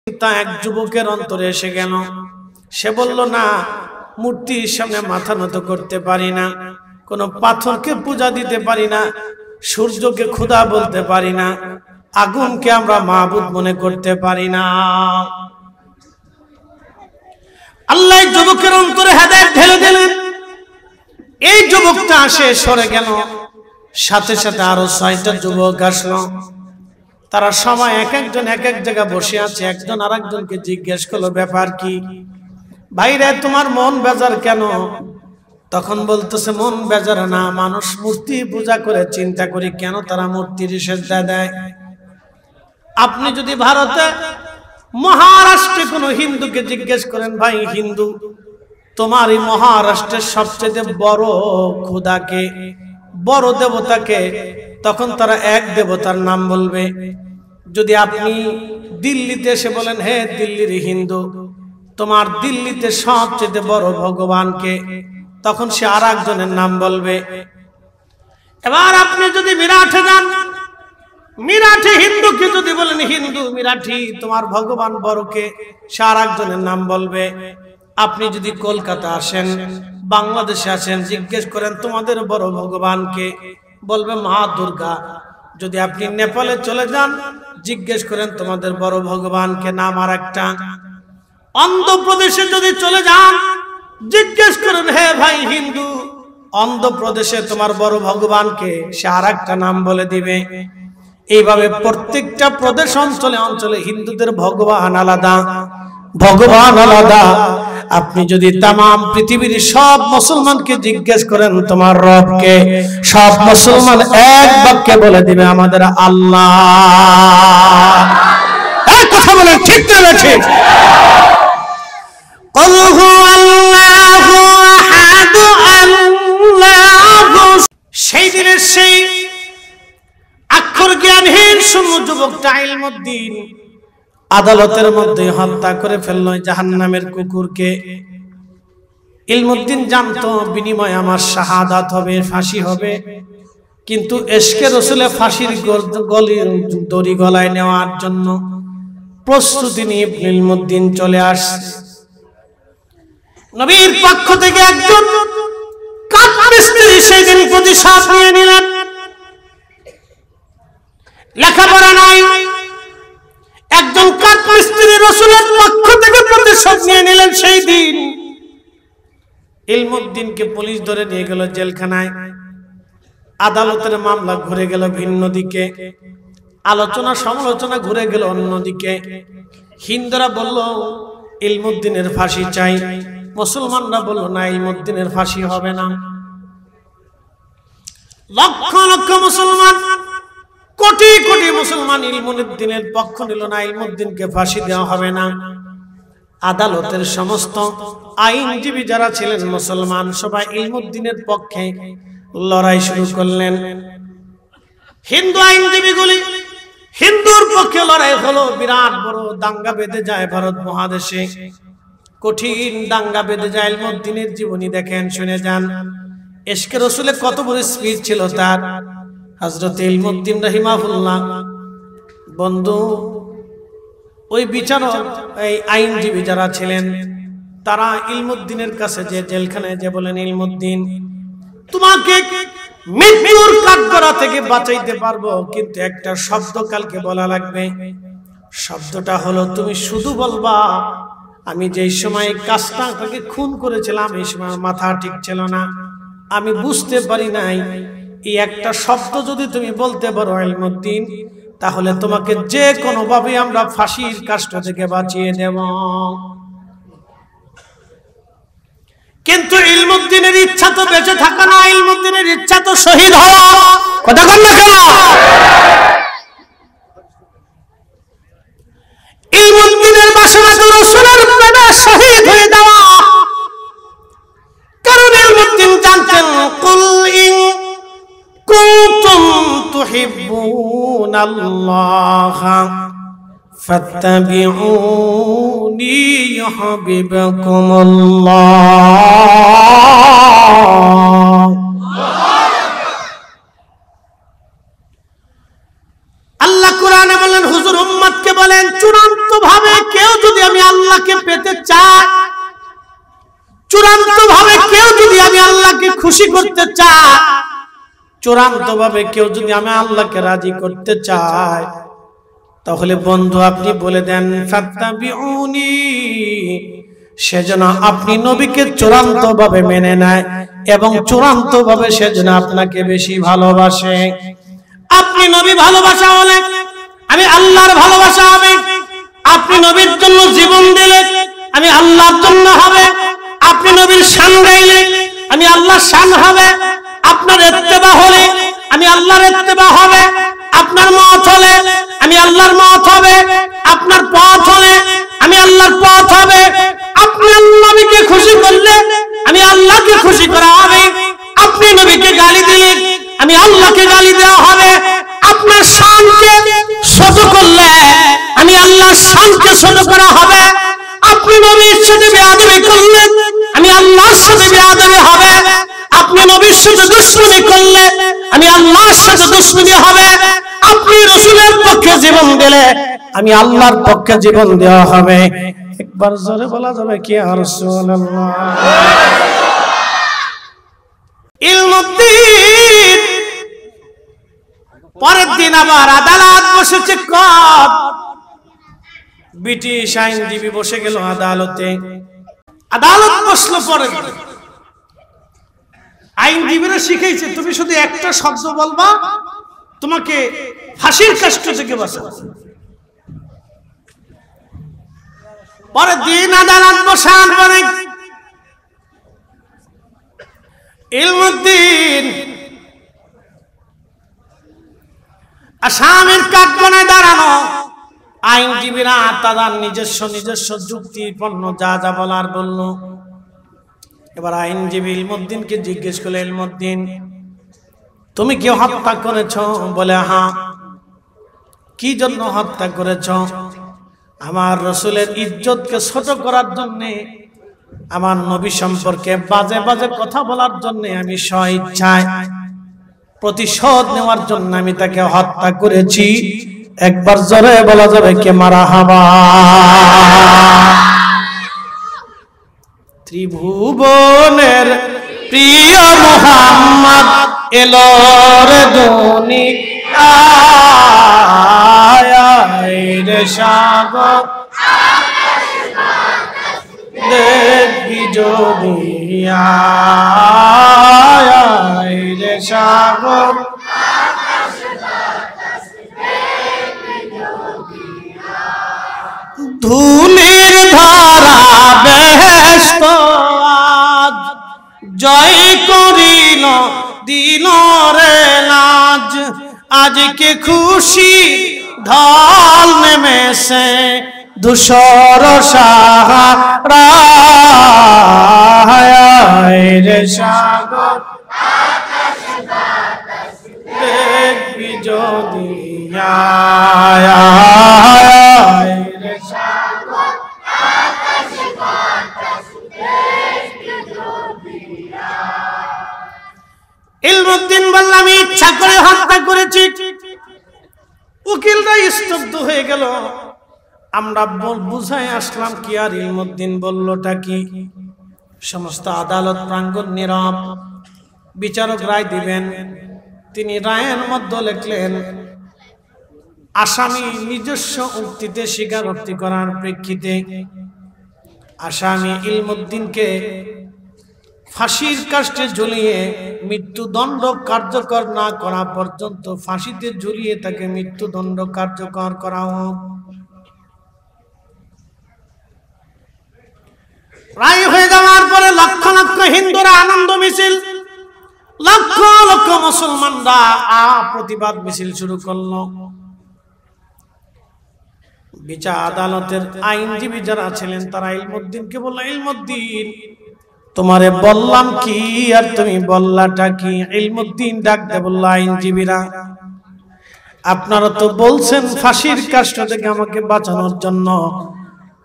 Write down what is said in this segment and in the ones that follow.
তা এক যুবকের অন্তরে এসে গেল। সে বলল, না, মূর্তির সামনে মাথা নত করতে পারি না, কোন পাথরকে পূজা দিতে পারি না, সূর্যকে খোদা বলতে পারি না, আগুনকে আমরা মাবুদ মনে করতে পারি না। আল্লাহ যুবকের অন্তরে হেদায়েত ঢেলে দিলেন। এই যুবকটা আসে সরে গেল। সাথে সাথে আরো 6টা যুবক আসলো। তারা সবাই এক একজন এক এক জায়গায় বসে আছে। একজন আরেকজনকে জিজ্ঞেস করলো, ব্যাপার কি ভাইরে, তোমার মন বেজার কেন? তখন বলতেছে, মন বেজার না, মানুষ মূর্তি পূজা করে চিন্তা করি কেন তারা মূর্তির সেজদা দেয়। আপনি যদি ভারতে মহারাষ্ট্রে কোন হিন্দুকে জিজ্ঞেস করেন, ভাই হিন্দু, তোমার এই মহারাষ্ট্রের সবচেয়ে বড় খোদাকে, বড় দেবতাকে, তখন তারা এক দেবতার নাম বলবে। যদি আপনি দিল্লিতে এসে বলেন, হে দিল্লির হিন্দু, তোমার দিল্লিতে সবচেয়ে বড় ভগবানকে, তখন সে আর একজনের নাম বলবে। এবার আপনি যদি মিরাটে যান, মিরাঠি হিন্দুকে যদি বলেন, হিন্দু মিরাঠি, তোমার ভগবান বড়কে, সে আর একজনের নাম বলবে। আপনি যদি কলকাতা আসেন, বাংলাদেশে আসেন, জিজ্ঞেস করেন তোমাদের বড় ভগবানকে, বলবে মা দুর্গা। যদি আপনি নেপালে চলে যান, জিজ্ঞেস করেন তোমাদের বড় ভগবানকে, নাম আর একটা। অন্ধ্রপ্রদেশে যদি চলে যান, জিজ্ঞেস করেন, হে ভাই হিন্দু, অন্ধ্রপ্রদেশে তোমার বড় ভগবানকে, সে আর একটা নাম বলে দিবে। এইভাবে প্রত্যেকটা প্রদেশ অঞ্চলে অঞ্চলে হিন্দুদের ভগবান আলাদা, ভগবান আলাদা। আপনি যদি তামাম পৃথিবীর সব মুসলমানকে জিজ্ঞেস করেন তোমার রবকে, সব মুসলমান এক বাক্যে বলে দিবে আমাদের আল্লাহ। এই কথা বলে ঠিক না ঠিক? কুল হুয়াল্লাহু আহাদ আল্লাহু। সেই দিনের সেই অক্ষর জ্ঞানহীন শূন্য যুবকটা ইলমুদ্দিন আদালতের মধ্যে হত্যা করে ফেলল জাহান্নামের কুকুরকে। ইলমুদ্দিন জানতো বিনিময়ে আমার শাহাদাত হবে, ফাঁসি হবে, কিন্তু ইশকে রাসূলের ফাঁসির দড়ি গলায় নেওয়ার জন্য প্রস্তুতি নিয়ে ইলমুদ্দিন চলে আসছে। নবীর পক্ষ থেকে একজন কাঠমিস্ত্রি সেই দিন প্রতিশোধ নিয়ে নিলেন। লেখাপড়া নাই, একজন কাঠমিস্ত্রি রাসূলের পক্ষ থেকে প্রতিশোধ নিয়ে নিলেন। সেই দিন ইলমুদ্দিনকে পুলিশ ধরে নিয়ে গেল জেলখানায়। আদালতের মামলা ঘুরে গেল ভিন্ন দিকে, আলোচনা সমালোচনা ঘুরে গেল অন্যদিকে। হিন্দুরা বলল ইলমুদ্দিনের ফাঁসি চাই, মুসলমানরা বলল না, ইলমুদ্দিনের ফাঁসি হবে না। লক্ষ লক্ষ মুসলমান, কোটি কোটি মুসলমান ইলমুদ্দিনের পক্ষ নিল না, ইলমুদ্দিনকে ফাঁসি দেওয়া হবে না। আদালতের সমস্ত আইনজীবী যারা ছিলেন মুসলমান, সবাই ইলমুদ্দিনের পক্ষে লড়াই শুরু করলেন। হিন্দু আইনজীবীগুলি হিন্দুর পক্ষে লড়াই হলো। বিরাট বড় দাঙ্গা বেঁধে যায় ভারত মহাদেশে, কঠিন দাঙ্গা বেঁধে যায়। ইলমুদ্দিনের জীবনী দেখেন, শুনে যান। ইশকে রাসূলে কত বড় স্পিড ছিল তার। হযরত ইলমুদ্দিন রাহিমাহুল্লাহ বন্ধু, ওই বিচারক, এই আইনজীবী যারা ছিলেন, তারা ইলমুদ্দিনের কাছে যে জেলখানায় যে বলেন, ইলমুদ্দিন, তোমাকে মৃত্যুর কাঠগড়া থেকে বাঁচাইতে পারবো, কিন্তু একটা শব্দ কালকে বলা লাগবে। শব্দটা হলো, তুমি শুধু বলবা আমি যেই সময় কাজটা তাকে খুন করেছিলাম, এই সময় মাথা ঠিক ছিল না, আমি বুঝতে পারি নাই। এই একটা শব্দ যদি তুমি বলতে পারো ইলমুদ্দিন, তাহলে তোমাকে যে কোনো ভাবে আমরা ফাঁসির কাষ্ট থেকে বাঁচিয়ে দেব। কিন্তু ইলমুদ্দিনের ইচ্ছা তো বেঁচে থাকা না, ইলমুদ্দিনের ইচ্ছা তো শহীদ হওয়া। কথা বল না কেন? ইলমুদ্দিনের বাসনা তো রাসূলের প্রেমে শহীদ হয়ে যাওয়া। কারণ ইলমুদ্দিন জানতেন, কুল ইন কুনতুম তুহিব্বুনাল্লাহ ফাত্তাবিউনি ইউহিব্বুকুমুল্লাহ। আল্লাহ কোরআনে বলেন, হুজুর উম্মতকে বলেন, চূড়ান্ত ভাবে কে আল্লাহকে পেতে চায়, চূড়ান্ত ভাবে কেউ যদি আমি আল্লাহকে খুশি করতে চায়, চূড়ান্ত ভাবে কেউ যদি আমি আল্লাহকে রাজি করতে চায়, তাহলে বন্ধু আপনি বলে দেন ফাত্তাবিউনি, সেজন্য আপনি নবীকে চূড়ান্ত ভাবে মেনে নেয় এবং চূড়ান্ত ভাবে সেজন্য আপনাকে বেশি ভালোবাসে। আপনি নবী ভালোবাসা হলে আমি আল্লাহর ভালোবাসা হবে। আপনি নবীর জন্য জীবন দিলে আমি আল্লাহর জন্য হবে। আপনি নবীর শান গাইলে আমি আল্লাহর শান হবে। আপনার ইত্তেবা হলে আমি আল্লাহর ইত্তেবা হবে। আপনার মত হলে আমি আল্লাহর মত হবে। আপনার পথ হলে আমি আল্লাহর পথ হবে। আপনি নবীকে খুশি করলে আমি আল্লাহকে খুশি করা হবে। আপনি নবীকে গালি দিলে আমি আল্লাহকে গালি দেওয়া হবে। আপনার শানকে ছোট করলে আমি আল্লাহর শানকে ছোট করা হবে। আপনি নবীর সাথে বেয়াদবি করলে আমি আল্লাহর সাথে বেয়াদবি হবে। আপনি নবীর সাথে দুশমনি করলে আমি আল্লাহর সাথে দুশমনি হবে। আপনি রাসূলের পক্ষে জীবন দিলে আমি আল্লাহর পক্ষে জীবন দেওয়া হবে। একবার জোরে বলা যাবে কি ইয়া রাসূলুল্লাহ। ইলমুদ্দিন পরের দিন আবার আদালত বসেছে। কব ব্রিটিশ আইনজীবী বসে গেল আদালতে। আদালত বসলো পরের দিন। আইনজীবীরা শিখাইছে তুমি শুধু একটা শব্দ বলবা, তোমাকে ফাঁসির কাষ্ট থেকে বাঁচাবো। পরের দিন আদালত বসার পরে ইলমুদ্দিন আসামির কাঠগড়ায় দাঁড়ানো। আইনজীবীরা তাদের নিজস্ব যুক্তিপূর্ণ যা যা বলার বলল। এবার আইনজীবী ইলমুদ্দিনকে জিজ্ঞেস করলে, ইলমুদ্দিন তুমি কি হত্যা করেছ? বলে হ্যাঁ। কি জন্য হত্যা করেছ? আমার রাসূলের ইজ্জতকে ছোট করার জন্য, আমার নবী সম্পর্কে বাজে বাজে কথা বলার জন্য আমি স্বইচ্ছায় প্রতিশোধ নেওয়ার জন্য আমি তাকে হত্যা করেছি। একবার জোরে বলা যাবে কে মারহাবা। ত্রিভুবনের প্রিয় মুহাম্মদ এলো রে দুনিয়ায় রে সাগর দেখবি যদি রে সাগর ধুলির ধারা বেহেশত আজ জয় করিল দিল রে লাজ। আজকে খুশি ঢল নেমেছে ধূসর সাহারা রে সাগর দেখবি যদি রে সাগর ইলমুদ্দিন বলল আমি ইচ্ছা করে হত্যা করেছি। উকিলরা স্তব্ধ হয়ে গেল। আমরা বুঝাই আসলাম কি, আর ইলমুদ্দিন বললটা কি? সমস্ত আদালত প্রাঙ্গণ নীরব। বিচারক রায় দিবেন। তিনি রায়ের মধ্যে লিখলেন, আসামি নিজস্ব উক্তিতে স্বীকারোক্তি করার প্রেক্ষিতে আসামি ইলমুদ্দিনকে ফাঁসির কাষ্ঠে ঝুলিয়ে মৃত্যুদণ্ড কার্যকর না করা পর্যন্ত ফাঁসিতে ঝুলিয়ে তাকে মৃত্যুদণ্ড কার্যকর করা হোক। রায় হয়ে যাওয়ার পরে লক্ষ লক্ষ হিন্দুরা আনন্দ মিছিল, লক্ষ লক্ষ মুসলমানরা প্রতিবাদ মিছিল শুরু করলো। বিচার আদালতের আইনজীবী যারা ছিলেন তারা ইলমুদ্দিনকে বলল, ইলমুদ্দিন তোমারে বললাম কি আর তুমি বললাটা কি? ইলমুদ্দিন ডাকতে বলল, আইনজীবীরা আপনারা তো বলছেন ফাঁসির কাষ্ঠ থেকে আমাকে বাঁচানোর জন্য,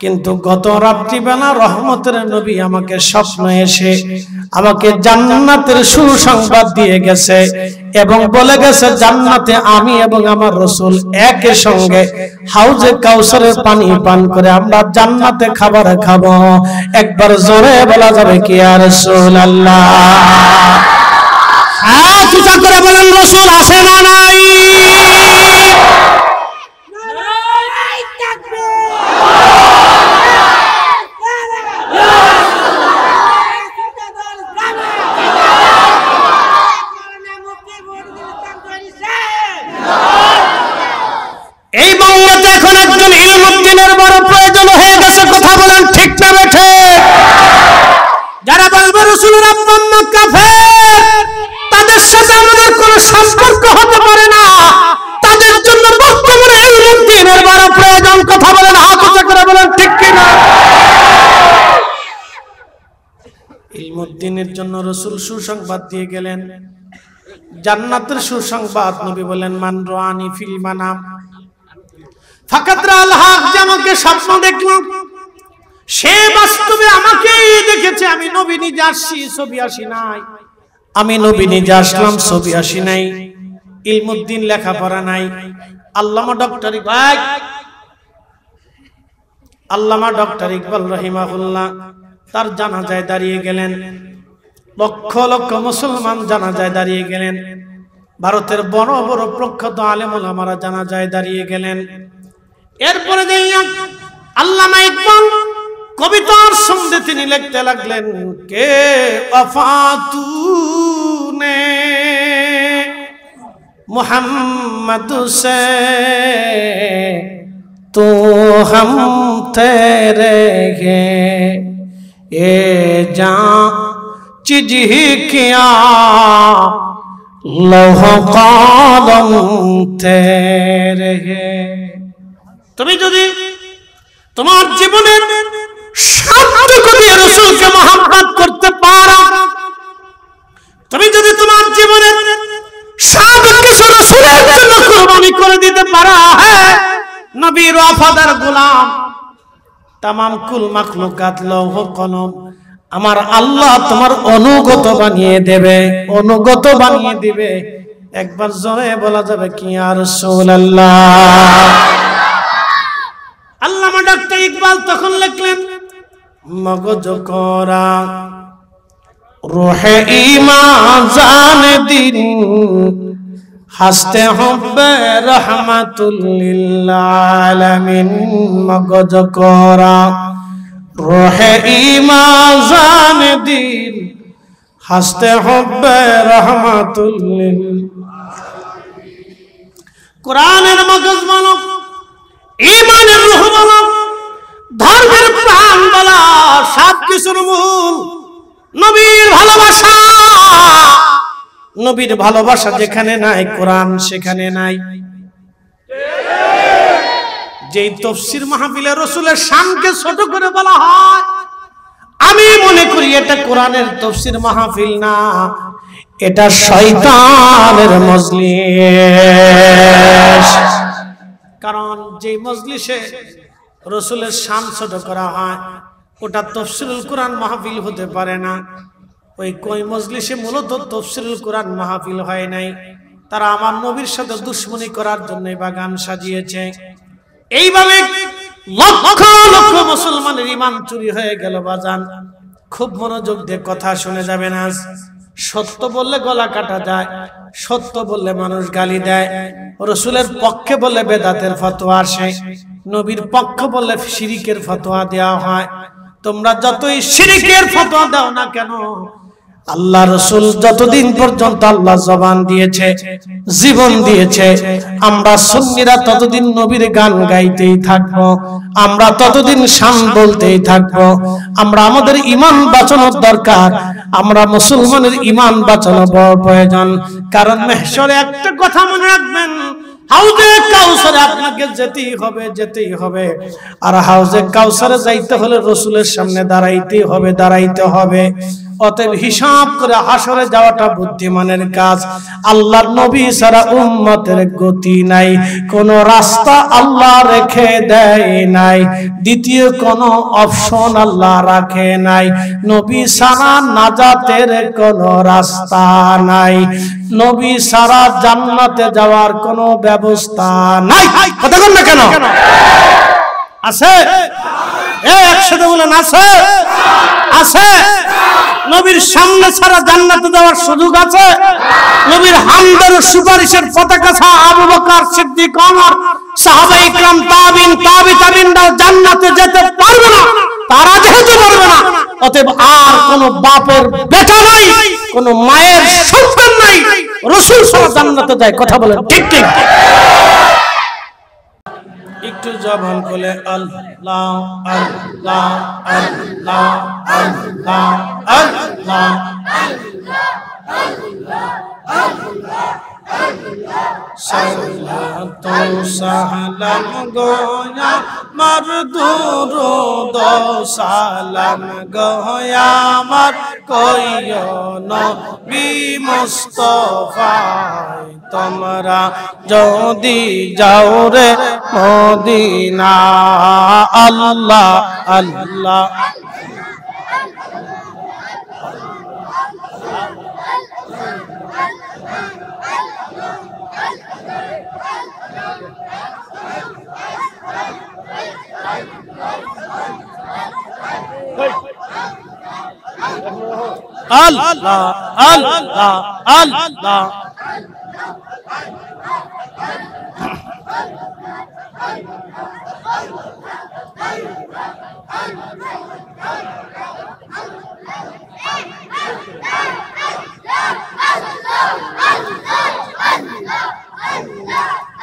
কিন্তু গত রাত্রিবেলা রহমতের নবী আমাকে স্বপ্ন এসে আমাকে জান্নাতের সুসংবাদ দিয়ে গেছে এবং বলে গেছে জান্নাতে আমি এবং আমার রাসূল একই সঙ্গে হাউজে কাউসারের পানি পান করে আমরা জান্নাতে খাবার খাবো। একবার জোরে বলা যাবে কি ইয়া রাসূলুল্লাহ? হাত উঁচা করে বলেন রাসূল আছে না নাই? এই বাংলাতে এখন একজন ইলমুদ্দিনের বড় প্রয়োজন হয়ে গেছে। কথা বলেন ঠিক না বেঠে? যারা বলবে রাসূলের আব্বা আম্মা কাফের, তাদের সাথে আমাদের কোনো সম্পর্ক হতে পারে না, তাদের জন্য বর্তমানে ইলমুদ্দিনের বড় প্রয়োজন। কথা বলেন হাত উঁচা করে বলেন ঠিক কি না? ইলমুদ্দিনের জন্য রাসূল সুসংবাদ দিয়ে গেলেন, জান্নাতের সুসংবাদ। নবী বলেন মান রাআনি ফিল মানাম ফাকাদ রাআল হক, যে আমাকে স্বপ্ন দেখলো সে বাস্তবে আমাকেই দেখেছে। আমি নবী নিজে আসছি, ছবি আসি নাই। আমি নবী নিজে আসলাম, ছবি আসি নাই। ইলমুদ্দিন লেখাপড়া নাই। আল্লামা ডক্টর ইকবাল, আল্লামা ডক্টর ইকবাল রহিমাহুল্লাহ তার জানাজায় দাঁড়িয়ে গেলেন। লক্ষ লক্ষ মুসলমান জানাজায় দাঁড়িয়ে গেলেন। ভারতের বড় বড় প্রখ্যাত আলেম ওলামারা জানাজায় দাঁড়িয়ে গেলেন। এরপরে আল্লামা ইকবাল কবিতার সঙ্গে তিনি লিখতে লাগলেন, কে ওয়াফাতুনে মুহাম্মদ সে তো हम तेरे गे ये जान चीज ही किया लौह कलम तेरे गे। তুমি যদি তোমার জীবনের সবটুকু দিয়ে রাসূলকে মহব্বত করতে পারো, তুমি যদি তোমার জীবনের সব কিছু রাসূলের জন্য কুরবানি করে দিতে পারো, হ্যাঁ নবীর ওয়াফাদার গোলাম, তামাম কুল মাখলুকাত লৌহ কলম, আমার আল্লাহ তোমার অনুগত বানিয়ে দেবে, অনুগত বানিয়ে দিবে। একবার জোরে বলা যাবে কি ইয়া রাসূলুল্লাহ? আল্লামা ডক্টর ইকবাল তখন লিখলেন, মগজ করা রূহে ঈমান জান দিন হাসতে হবে রহমাতুল লিল আলামিন। মগজ করা রূহে ঈমান জান দিন হাসতে হবে রহমাতুল লিল। কোরআনের মগজ বলো, ঈমানের রূহ বলো, ধর্মের প্রাণ বলো, সব কিছুর মূল নবীর ভালোবাসা। নবীর ভালোবাসা যেখানে নাই কোরআন সেখানে নাই। যেই তাফসীর মাহফিলে রাসূলের শানকে ছোট করে বলা হয়, আমি মনে করি এটা কোরআনের তাফসীর মাহফিল না, এটা শয়তানের মজলিস। কারণ যে মজলিসে রাসূলের শান ছোট করা হয় ওটা তাফসীরুল কোরআন মাহফিল হতে পারে না। ওই মজলিসে মূলত তাফসীরুল কোরআন মাহফিল হয় নাই। তারা আমার নবীর সাথে দুশমনি করার জন্য বাগান সাজিয়েছে। এইভাবে লক্ষ লক্ষ মুসলমানের ঈমান চুরি হয়ে গেল। বাজান খুব মনোযোগ দিয়ে কথা শুনে যাবেন। আজ সত্য বললে গলা কাটা যায়, সত্য বললে মানুষ গালি দেয়, রাসূলের পক্ষে বললে বেদাতের ফতোয়া আসে, নবীর পক্ষ বললে শিরিকের ফতোয়া দেওয়া হয়। তোমরা যতই শিরিকের ফতোয়া দাও না কেন, আল্লাহ রাসূল যতদিন পর্যন্ত আল্লাহ জবান দিয়েছে, জীবন দিয়েছে, আমরা সুন্নিরা ততদিন নবীর গান গাইতেই থাকবো, আমরা ততদিন শান বলতেই থাকবো। আমরা আমাদের ঈমান বাঁচানোর দরকার, আমরা মুসলমানের ঈমান বাঁচানো বড় প্রয়োজন। কারণ মাহশরে একটা কথা মনে রাখবেন, হাউজে কাউসারে আপনাকে যেতেই হবে, যেতেই হবে। আর হাউজে কাউসারে যাইতে হলে রাসূলের সামনে দাঁড়াইতে হবে, দাঁড়াইতে হবে। অতএব হিসাব করে হাসরে যাওয়াটা বুদ্ধিমানের কাজ। আল্লাহর নবী ছাড়া উম্মতের গতি নাই, কোন রাস্তা আল্লাহ রেখে দেয় নাই, দ্বিতীয় কোন অপশন আল্লাহ রাখে নাই। নবী ছাড়া নাজাতের কোন রাস্তা নাই, নবী ছাড়া জান্নাতে যাওয়ার কোন ব্যবস্থা নাই। কথা বল না কেন? আছে? একসাথে বলেন আছে। আছে। নবীর সামনে ছাড়া জান্নাতে যাওয়ার সুযোগ আছে? নবীর হামদের সুপারিশের পতাকা ছাড়া আবু বকর সিদ্দিক ওমর সাহাবায়ে ইকরাম তাবিন তাবিনরাও জান্নাতে যেতে পারবে না। তারা যেতে পারবে না, অতএব আর কোন বাপের বেটা নাই, কোন মায়ের সন্তান নাই রাসূল ছাড়া জান্নাতে যায়। কথা বলেন ঠিক ঠিক। একটু জবান খুলে আল্লাহ আল্লাহ আল্লাহ আল্লাহ আল্লাহ সালাতু সালাম গোয়া মার দুরুদ সালাম গোয়া মার কইও নবী মুস্তাফা তোমরা যদি যাও রে মদিনা। আল্লাহ আল্লাহ আল্লাহ আল্লাহ আল্লাহ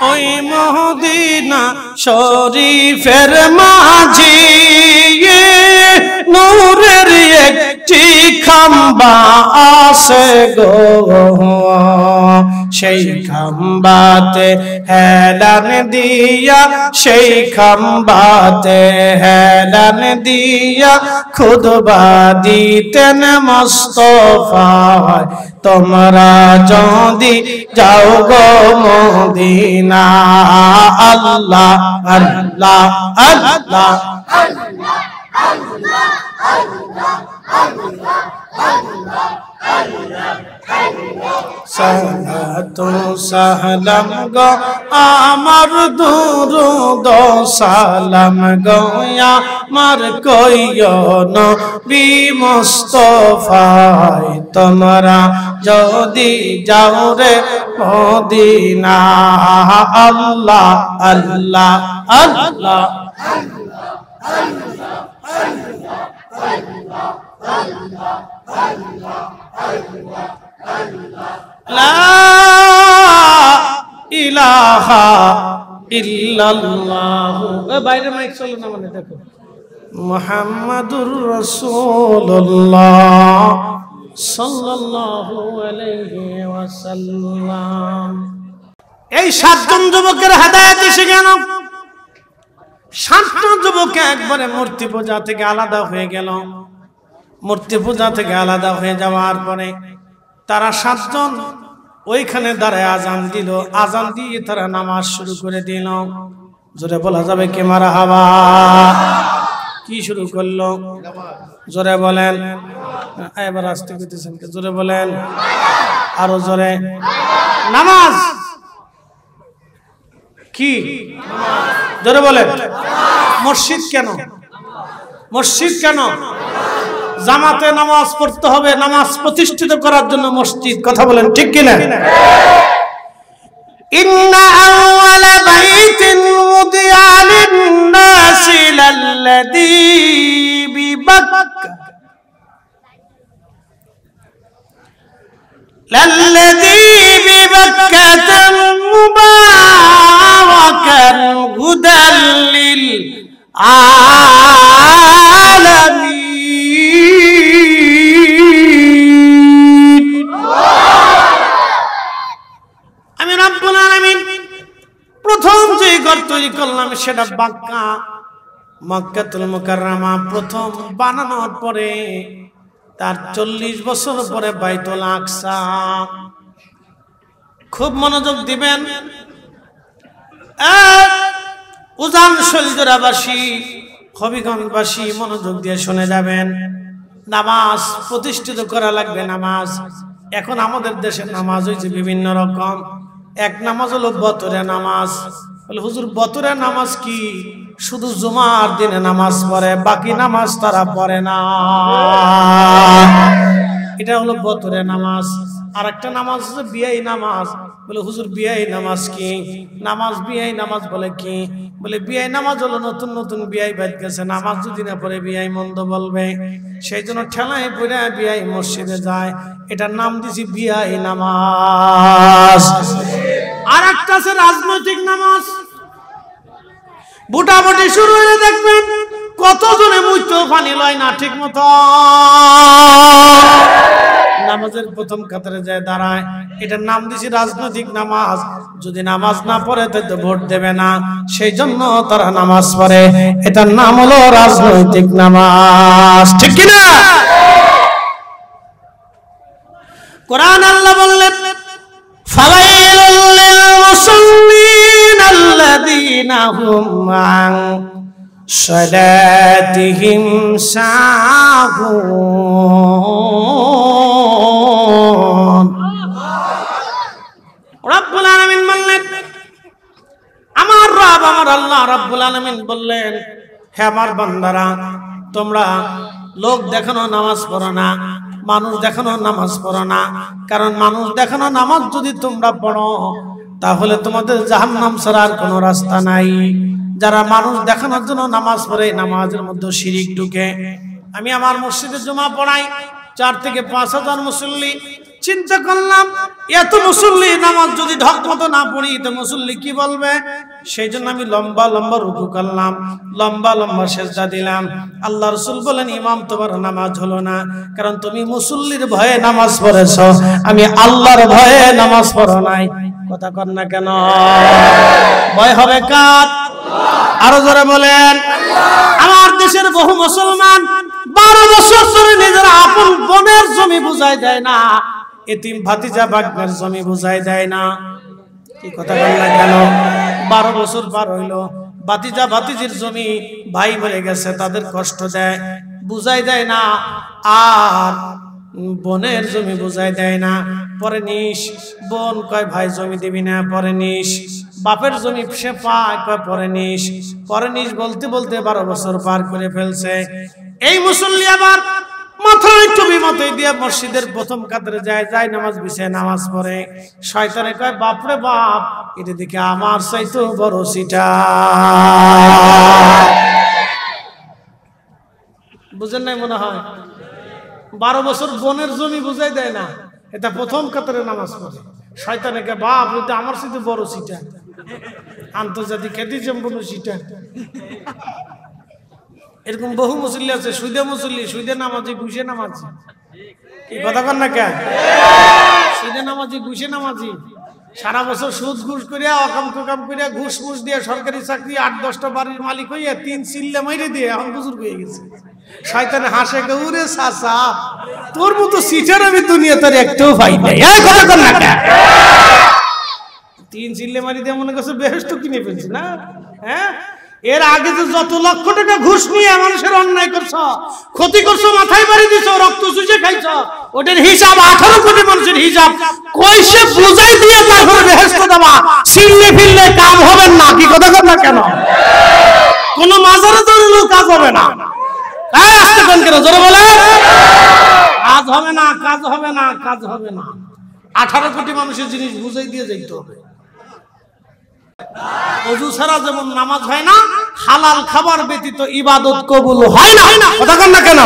ওই মদিনা শরীফের মাঝি নূরের একটি খাম্বা আছে গো, সেই খাম্বাতে হেলান দিয়া, সেই খাম্বাতে হেলান দিয়া খুতবা দিতেন মুস্তাফা। তোমরা যদি যাও গো মদিনা। আল্লাহ আল্লাহ আল্লাহ সালাতু সালাম গো আমার দুরুদ সালাম গো আমার কইও নবী মুস্তাফা। তোমরা যদি যাও রে মদিনা। আল্লাহ আল্লাহ আল্লাহ লা ইলাহা ইল্লাল্লাহ। বাইরে মাইক চলে না মানে দেখো। মুহাম্মাদুর রাসূলুল্লাহ সাল্লাল্লাহু আলাইহি ওয়াসাল্লাম। এই সাতজন যুবকের হেদায়েত এসে গেল। সাতজন যুবক একবারে মূর্তি পূজা থেকে আলাদা হয়ে গেল। মূর্তি পূজা থেকে আলাদা হয়ে যাওয়ার পরে তারা সাতজন ওইখানে দাঁড়ায় আজান দিল। আজান দিয়ে তারা নামাজ শুরু করে দিল। জোরে বলা যাবে কে মারহাবা? কি শুরু করলো? জোরে বলেন। এবার আস্তে কইতেছেন কে? জোরে বলেন, আরো জোরে। নামাজ। কি জোরে বলেন? মসজিদ কেন? মসজিদ কেন? জামাতে নামাজ পড়তে হবে, নামাজ প্রতিষ্ঠিত করার জন্য মসজিদ। কথা বলেন ঠিক কিনা? ইন্না আউয়ালা বাইতিন উদিয়া লিন-নাসি লাল্লাযী বিবাক্কা বিবাক্কাতাল মুবারাকান হুদাল লিল আলামিন। আমি রব্বুল আলামিন প্রথম যে ঘর তৈরি করলাম সেটা মক্কাতুল মুকাররমা। প্রথম বানানোর পরে তার 40 বছর পরে বাইতুল আকসা। খুব মনোযোগ দিবেন, উজান শৈলজোড়াবাসী, হবিগঞ্জবাসী মনোযোগ দিয়ে শুনে যাবেন। নামাজ প্রতিষ্ঠিত করা লাগবে। নামাজ এখন আমাদের দেশে নামাজ হয়েছে বিভিন্ন রকম। এক নামাজ হলো বতরে নামাজ। বলে হুজুর বতরে নামাজ কি? শুধু জুমার দিনে নামাজ পড়ে, বাকি নামাজ তারা পড়ে না। এটা হলো বতরে নামাজ। আর একটা নামাজ হচ্ছে বিয়াই নামাজ। বলে হুজুর বিয়াই নামাজ কি? নামাজ বিয়াই নামাজ বলে কি? বলে বিয়াই নামাজ হলো নতুন নতুন বিয়াই বাদ গেছে, নামাজ যদি না পড়ে বিয়াই মন্দ বলবে, সেই জন্য ঠেলায় পড়ে বিয়াই মসজিদে যায়। এটার নাম দিছি বিয়াই নামাজ। আর একটা আছে রাজনৈতিক নামাজ। বুটাবুটি শুরু হয়ে দেখবেন কতজনে মুইতো পানি লয় না ঠিক মতো। নামাজের প্রথম কাতারে যায় দাঁড়ায়, এটার নাম দিছি রাজনৈতিক নামাজ। যদি নামাজ না পড়ে তো ভোট দেবে না, সেই জন্য তারা নামাজ পড়ে। এটার নাম হলো রাজনৈতিক নামাজ, ঠিক কিনা? কোরআন আল্লাহ বললেন ফাওয়াইলুল লিল মুসাল্লিন আল্লাযীনা হুম আন সালাতিহিম সাহুন। রব্বুল আলামিন বললেন, আমার রব আমার আল্লাহ রব্বুল আলামিন বললেন, হে আমার বান্দারা, তোমরা লোক দেখানো নামাজ পড়ো না, মানুষ দেখানো নামাজ পড়ো না। কারণ মানুষ দেখানো নামাজ যদি তোমরা পড়ো তাহলে তোমাদের জাহান্নাম ছাড়া আর কোনো রাস্তা নাই। যারা মানুষ দেখানোর জন্য নামাজ পড়ে, নামাজের মধ্যে শিরিক ঢুকে। আমি আমার মসজিদে জুমা পড়াই, 4 থেকে 5 হাজার মুসল্লি। চিন্তা করলাম এত মুসল্লি নামাজ যদি ঢক মতো না পড়ি তো মুসল্লি কি বলবে? সেই জন্য আমি লম্বা লম্বা রুকু করলাম, লম্বা লম্বা সেজদা দিলাম। আল্লাহ রাসূল বলেন, ইমাম তোমার নামাজ হলো না, কারণ তুমি মুসল্লির ভয়ে নামাজ পড়েছো, আমি আল্লাহর ভয়ে নামাজ পড়ো নাই। কথা কর না কেন? ভয় হবে কার? আরো জোরে বলেন। আমার দেশের বহু মুসলমান 12 বছর ধরে নিজের আপন বোনের জমি বুঝাই দেয় না, এতিম ভাতিজা ভাগ্নের জমি বুঝাই দেয় না। কি কথা বল না কেন? 12 বছর পার হইলো, ভাতিজা ভাতিজির জমি ভাই মরে গেছে, তাদের কষ্ট দেয়, বুঝাই দেয় না। আর বোনের জমি বুঝাই দেয় না। পরে নিস বোন কয় ভাই জমি দিবি না, পরে নিস বাপের জমি সে পায়, কয় পরে নিস। পরে নিস বলতে বলতে 12 বছর পার করে ফেলছে। এই মুসল্লি আবার মাথায় টুপি মাথায় দিয়ে মসজিদের প্রথম কাতারে যায় নামাজ বিছায় নামাজ পড়ে। শয়তানে কয় বাপরে বাপ, এটা দেখে আমার চাইতো বড় সিটা। বুঝেন নাই মনে হয়? 12 বছর বোনের জমি বুঝাই দেয় না, এটা প্রথম কাতারে নামাজ পড়ে। শয়তানে কয় বাপ, এটা আমার চাইতো বড় সিটা, আন্তর্জাতিক খ্যাতি সম্পন্ন সিটা। এরকম বহু মুসল্লি আছে, সুদে মুসল্লি, সুদে নামাজি, ঘুষে নামাজি। এই কথা কর না কেন? সুদে নামাজি, ঘুষে নামাজি, সারা বছর সুদ ঘুষ করিয়া অকাম কুকাম করিয়া ঘুষ ঘুষ দিয়ে সরকারি চাকরি 8-10টা বাড়ির মালিক হইয়া 3 চিল্লা মাইরে দিয়ে এখন বুজুর্গ হয়ে গেছে। শয়তানে হাসে কে, ওরে চাচা তোর মতো সিটার আমি দুনিয়া তোর একটাও পাই নাই। এই কথা কর না কেন? 3 চিল্লা মারি দিয়ে মনে করছে বেহেশত কিনে ফেলছি না? হ্যাঁ, এর আগে যে যত লক্ষ টাকা ঘুষ নিয়ে মানুষের অন্যায় করছো, ক্ষতি করছো, মাথায় বাড়ি দিছো, রক্ত চুষে খাইছো, ওটার হিসাব 18 কোটি মানুষের হিসাব কইসে বুঝাই দিয়ে তারপরে বেহেশত দেবা। সিল্লে ফিরলে কাম হবে না। কি কথা কর না কেন? কোন মাজারে দৌড়লেও কাজ হবে না। আসতে কোন কেন জোরে বলে? কাজ হবে না, কাজ হবে না, কাজ হবে না। 18 কোটি মানুষের জিনিস বুঝাই দিয়ে যাইতে হবে। ওযু ছাড়া যেমন নামাজ হয় না, হালাল খাবার ব্যতীত ইবাদত কবুল হয় না। কথা কন না কেন?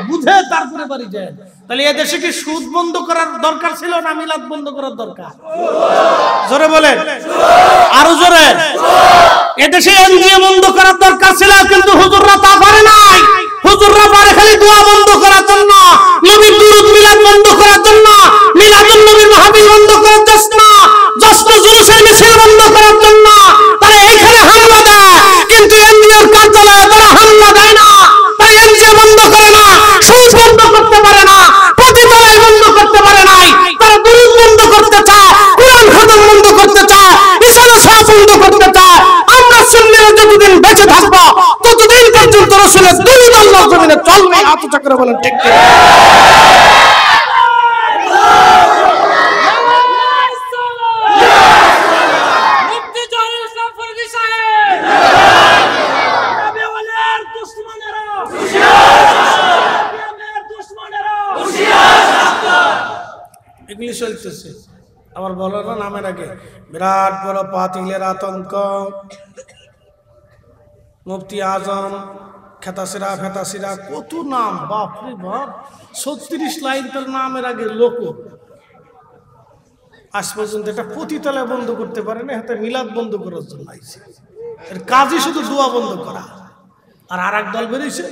বুঝে তারপরে বাড়ি যায়। তাহলে এই দেশে কি সুদ বন্ধ করার দরকার ছিল না মিলাদ বন্ধ করার দরকার? জোরে বলেন, আরো জোরে। এই দেশে এনজিও বন্ধ করার দরকার ছিল, কিন্তু হুজুররা তা পারে নাই। হুজুররা পারে খালি দোয়া বন্ধ করার জন্য, নবীর দুরূদ মিলাদ বন্ধ করার জন্য, মিলাদুন নবীর মাহফিল বন্ধ করার জন্য, জশ্ন জুলুসের মিছিল বন্ধ করার জন্য তারা এইখানে হামলা দেয়, কিন্তু এনজিওর কার্যালয়ে তারা হামলা দেয় না। তারা এনজিও বন্ধ করে না, সুদ বন্ধ সুন্নাত রাসূলের দলিল আল্লাহর জমিনে চলবে। হাত উঁচা করে বলেন ঠিক ঠিক। এগুলি চলতেছে। আবার বলো না নামের আগে বিরাট বড় পাতিলের আতঙ্ক, মুফতি আজম, খেতাসিরা ফেতাসিরা, কত নাম, বাপরে বাপ, 36 লাইন তার নামের আগে লোক। আজ পর্যন্ত এটা পতিতলায় বন্ধ করতে পারে না, হাতে মিলাদ বন্ধ করার জন্য আইছে। এর কাজই শুধু দোয়া বন্ধ করা। আর এক দল বেরিয়েছে,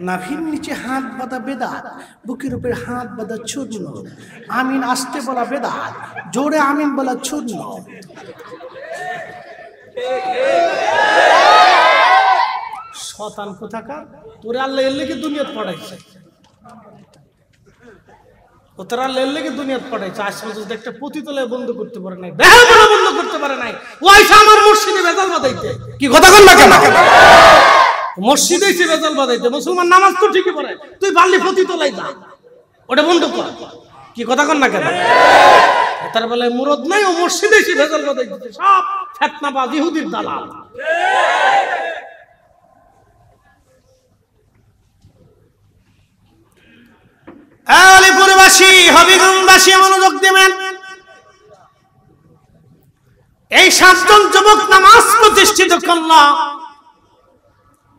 নাভির নিচে হাত বাঁধা বেদাত, বুকের উপরে হাত বাঁধা চূর্ণ, আমিন আসতে বলা বেদাত, জোরে আমিন বলা চূর্ণ। শয়তান কোথাকার, তোরে আল্লাহ এর লেগে দুনিয়াত পড়াইছে, ও তোরা আল্লাহ এর লেগে দুনিয়াত পড়াইছে। আজ পর্যন্ত একটা পতিতলায় বন্ধ করতে পারে নাই, বেহালা বন্ধ করতে পারে নাই। ও আইসা আমার মসজিদে বেজাল বাজাইতে, কি কথা কন না কেন? মসজিদে এসে বেজাল বাজাইতে। মুসলমান নামাজ তো ঠিকই পড়ে, তুই পারলি পতিতলায় যা, ওটা বন্ধ কর, কি কথা কন না কেন? তার বেলায় মুরদ নাই, ও মসজিদে এসে বেজাল বাজাইতে, সব ফিতনাবাজ ইহুদির দালাল। আলিপুরবাসী, হবিগঞ্জবাসী মনোযোগ দেবেন। এই 7 জন যুবক নামাজ প্রতিষ্ঠিত করল,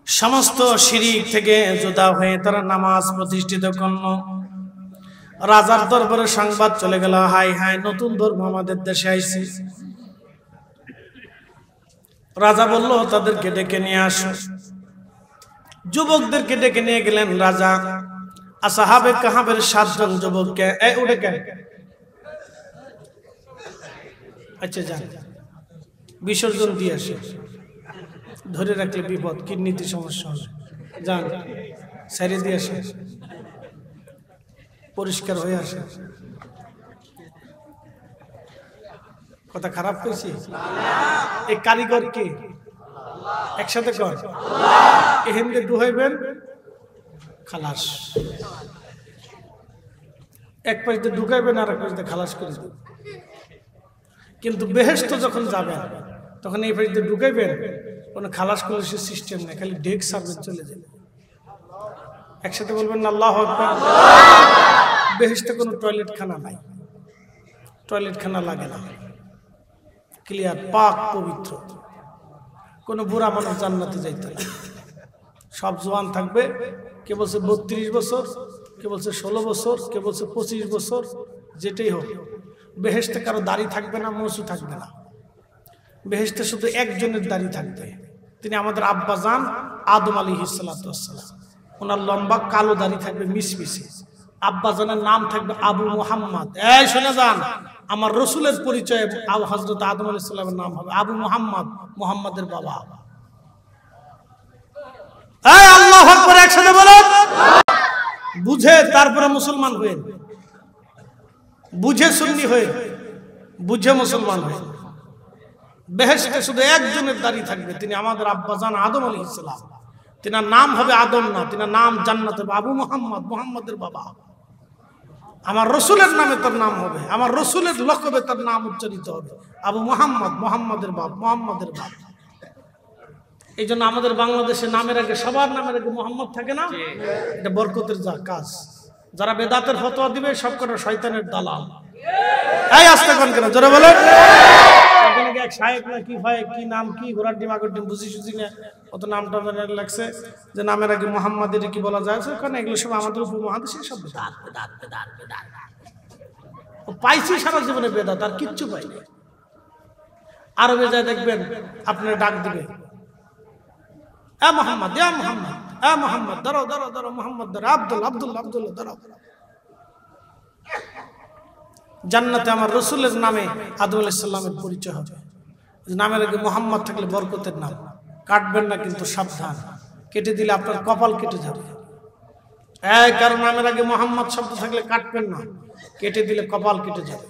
সমস্ত শিরিক থেকে জুদা হয়ে তারা নামাজ প্রতিষ্ঠিত করল। রাজার দরবারে সংবাদ চলে গেল, হাই হাই, নতুন ধর্ম আমাদের দেশে আইছে। রাজা বলল তাদেরকে ডেকে নিয়ে আসো। যুবকদেরকে ডেকে নিয়ে গেলেন রাজা। আসহাবে কাহাবের 7 জন যুবককে উঠে কেন, আচ্ছা যান বিসর্জন দিয়ে আসে, ধরে রাখলে বিপদ, কিডনিতে সমস্যা হবে, যান সাইরে দিয়ে আসে, পরিষ্কার হয়ে আসে। কথা খারাপ করেছি? এই কারিগর কে? একসাথে কর, এহেন্দে ডুহাইবেন, খালাস। এক পাশে ঢুকাইবেন আর এক পাশে খালাস করে দেবেন। কিন্তু বেহেশত যখন যাবেন তখন এই পাশে ঢুকাইবেন, কোনো খালাস খলাসের সিস্টেম নেই, খালি ডেক সার্ভিস চলে যাবে। একসাথে বলবেন না আল্লাহু আকবার। বেহেশতে কোনো টয়লেট খানা নাই, টয়লেট খানা লাগে না, ক্লিয়ার, পাক পবিত্র। কোনো বুড়া মানুষ জান্নাতে যাইতে না, সব জওয়ান থাকবে। কে বলছে 32 বছর, কে বলছে 16 বছর, কে বলছে 25 বছর, যেটাই হোক। বেহেশতে কারো দাড়ি থাকবে না, মসু থাকবে না। বেহেশতে শুধু একজনের দাড়ি থাকবে, তিনি আমাদের আব্বা জান আদম আলাইহিস সালাতু ওয়াস সালাম। ওনার লম্বা কালো দাড়ি থাকবে মিশমিশে। আব্বা জানের নাম থাকবে আবু মুহাম্মদ। এই শুনে যান, আমার রসুলের পরিচয় হযরত আদম আলাইহিস সালামের নাম হবে আবু মুহাম্মদ, মুহাম্মাদের বাবা। এই আল্লাহু আকবার, একসাথে বলুন। বুঝে তারপরে মুসলমান হয়ে, বুঝে সুন্নি হয়ে, বুঝে মুসলমান হয়ে। বেহেশতে শুধু একজনের দাড়ি থাকবে, তিনি আমাদের আব্বা জান আদম আলাইহিস সালাম। তিনার নাম হবে আদম না, তিনার নাম জান্নাতে হবে আবু মুহাম্মদ, মুহাম্মাদের বাবা। আমার রসুলের নামে তার নাম হবে, আমার রসুলের লকবে তার নাম উচ্চারিত হবে আবু মুহাম্মদ, মুহাম্মাদের বাপ, মুহাম্মাদের বাপ। এই জন্য আমাদের বাংলাদেশে নামের আগে, সবার নামের আগে মুহাম্মদ থাকে না, এটা বরকতের যা কাজ। যারা বেদাতের ফতোয়া দিবে সব কটা শয়তানের দালাল। এই আস্তে কোন কেন জোরে বলেন। এক শায়েক না কি ভাই, কি নাম, কি ঘোড়ার ডিম আগর ডিম বুঝি সুঝি না, অত নামটা লাগছে যে নামের আগে মুহাম্মাদের কি বলা যায়, কারণ এগুলো সব আমাদের উপমহাদেশের সব বেদাত বেদাত বেদাত বেদাত। ও পাইছি সারা জীবনে বেদাত, আর কিচ্ছু পাইনি। আরবে যায় দেখবেন আপনার ডাক দিবে, এ মোহাম্মদ, এ মোহাম্মদ, এ মোহাম্মদ, ধরো ধরো ধরো, মোহাম্মদ ধরো, আব্দুল আব্দুল আব্দুল ধরো। জান্নাতে আমার রসুলের নামে আদম আলাইহিস সালামের পরিচয় হবে। নামের আগে মোহাম্মদ থাকলে বরকতের নাম। কাটবেন না কিন্তু সাবধান, কেটে দিলে আপনার কপাল কেটে যাবে। এই কারণ নামের আগে মোহাম্মদ শব্দ থাকলে কাটবেন না, কেটে দিলে কপাল কেটে যাবে।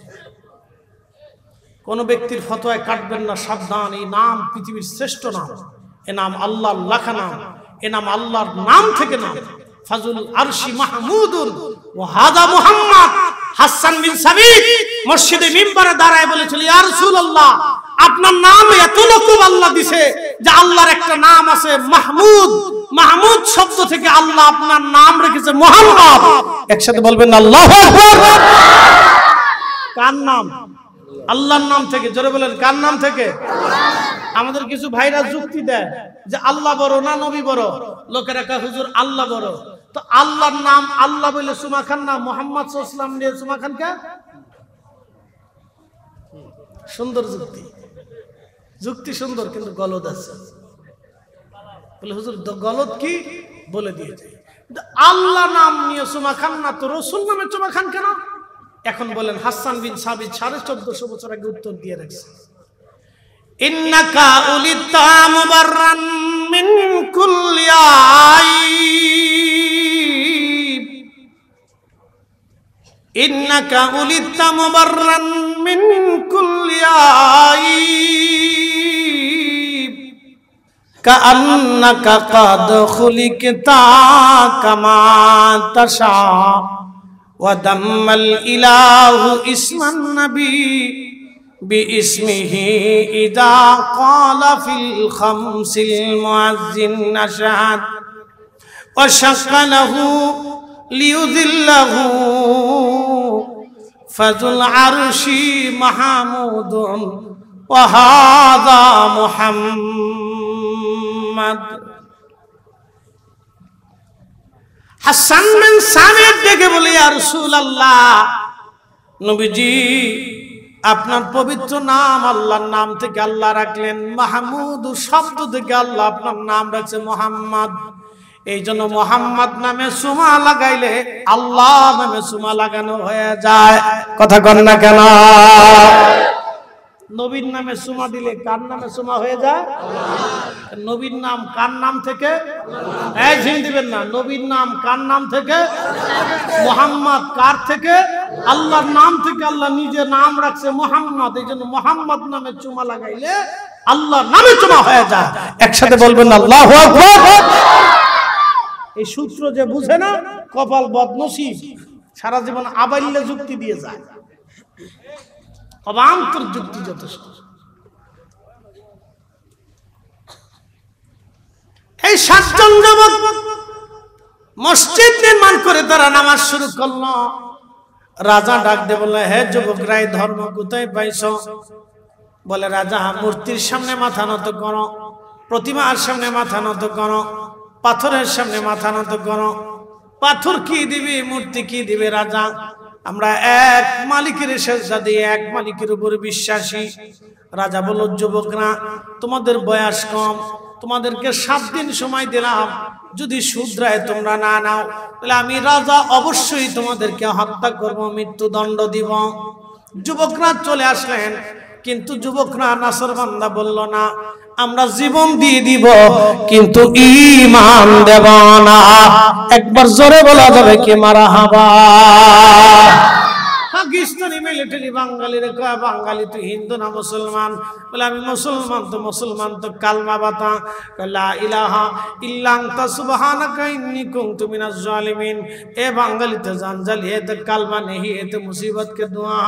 কোন ব্যক্তির ফতোয়ায় কাটবেন না, সাবধান। এই নাম পৃথিবীর শ্রেষ্ঠ নাম, এ নাম আল্লাহর লেখা নাম, এ নাম আল্লাহর নাম থেকে নাম। ফাজুল আরশি মাহমুদুন ওয়া হাদা মুহাম্মদ। হাসান বিন সাবিত মসজিদে মিম্বরে দাঁড়ায় বলেছিল, ইয়া রাসূলুল্লাহ, আপনার নাম এত লকব আল্লাহ দিছে যে আল্লাহর একটা নাম আছে মাহমুদ। মাহমুদ শব্দ থেকে আল্লাহ আপনার নাম রেখেছে মুহাম্মদ। একসাথে বলবেন আল্লাহু আকবার। কার নাম? আল্লাহর নাম থেকে। জোরে বলেন, কার নাম থেকে? আমাদের কিছু ভাইরা যুক্তি দেয় যে আল্লাহ বড় না নবী বড়। লোকেরা কয় হুজুর আল্লাহ বড়। তো আল্লাহর নাম আল্লাহ বলে সুমা খান না মুহাম্মদ সাল্লাল্লাহু আলাইহি ওয়াসাল্লাম নিয়ে সুমা খান কে? সুন্দর যুক্তি, যুক্তি সুন্দর, কিন্তু গলদ আছে। বলে হুজুর গলদ কি? বলে দিয়েছে, আল্লাহ নাম নিয়ে সুমা খান না তো রাসূল নামে চুমা খান কেন? এখন বলেন, হাসান বিন সাবিত 1450 বছর আগে উত্তর দিয়ে রাখছে, ইন্নাকা উলিতা মুবাররান মিন কুল্লি আইব, ইন্নাকা উলিতা মুবাররান মিন কুল্লি আইব, কাআন্নাকা কাদ খুলিকতা কামা তাশা, ওয়া দাম্মাল ইলাহু ইসমান নবী বিইসমিহি ইযা ক্বালা ফিল খামসিল মুআজ্জিন নাশাদ, ওয়া শাক্কালাহু লিয়ুযিল্লাহু ফাযুল আরশি মাহমুদুন ওয়া হাযা মুহাম্মদ। হাসান বিন সাবিত ডেকে বলে, ইয়া রাসূলুল্লাহ, নবীজি আপনার পবিত্র নাম আল্লাহর নাম থেকে আল্লাহ রাখলেন, মাহমুদ শব্দ থেকে আল্লাহ আপনার নাম রাখছে মুহাম্মদ। এই জন্য মুহাম্মদ নামে সুমা লাগাইলে আল্লাহ নামে সুমা লাগানো হয়ে যায়। কথা কন না কেন? নবীর নামে সুমা দিলে কার নামে সুমা হয়ে যায়? নবীর নাম কার নাম থেকে? এই ঝিম দিবেন না। নবীর নাম কার নাম থেকে? মুহাম্মদ কার থেকে? আল্লাহর নাম থেকে। আল্লাহ নিজে নাম রাখছে মুহাম্মদ, এই জন্য মুহাম্মদ নামে চুমা লাগাইলে আল্লাহর নামে চুমা হয়ে যায়। একসাথে বলবেন আল্লাহু আকবার। এই সূত্র যে বুঝে না, কপাল বদনসিব, সারা জীবন আবাইল্য যুক্তি দিয়ে যায়। অবান্তর যুক্তি যথেষ্ট। এই 7 জন যুবক মসজিদ নির্মাণ করে তারা নামাজ শুরু করলো। রাজা ডাক দিয়ে বলল, হে যুবকরা, এই ধর্ম কোথায় পাইছো? বলে, রাজা, মূর্তির সামনে মাথা নত করো, প্রতিমার সামনে মাথা নত করো, পাথরের সামনে মাথা নত করো। পাথর কি দিবি, মূর্তি কি দিবে? রাজা, আমরা এক মালিকের সেজদা দিই, এক মালিকের উপর বিশ্বাসী। রাজা বলল, যুবকরা, তোমাদের বয়স কম, তোমাদেরকে 7 দিন সময় দিলাম, যদি শুধরায় তোমরা না নাও তাহলে আমি রাজা অবশ্যই তোমাদেরকে হত্যা করব, মৃত্যুদণ্ড দিব। যুবকরা চলে আসলেন, কিন্তু যুবকরা নাসরবান্দা বলল, না, আমরা জীবন দিয়ে দিব কিন্তু ঈমান দেব না। একবার জোরে বলা যাবে কি মারহাবা? পাকিস্তানি মিলিটারি বাঙালির কয়, বাঙালি তুই হিন্দু না মুসলমান? বলে, আমি মুসলমান। তো মুসলমান তো কালমা বাতা, লা ইলাহা ইল্লা আনতা সুবহানাকা ইন্নী কুনতু মিনাজ জালিমিন। এ বাঙালি তো জানজালি, এ তো কালমা নেহি, এ তো মুসিবত কে দুয়া।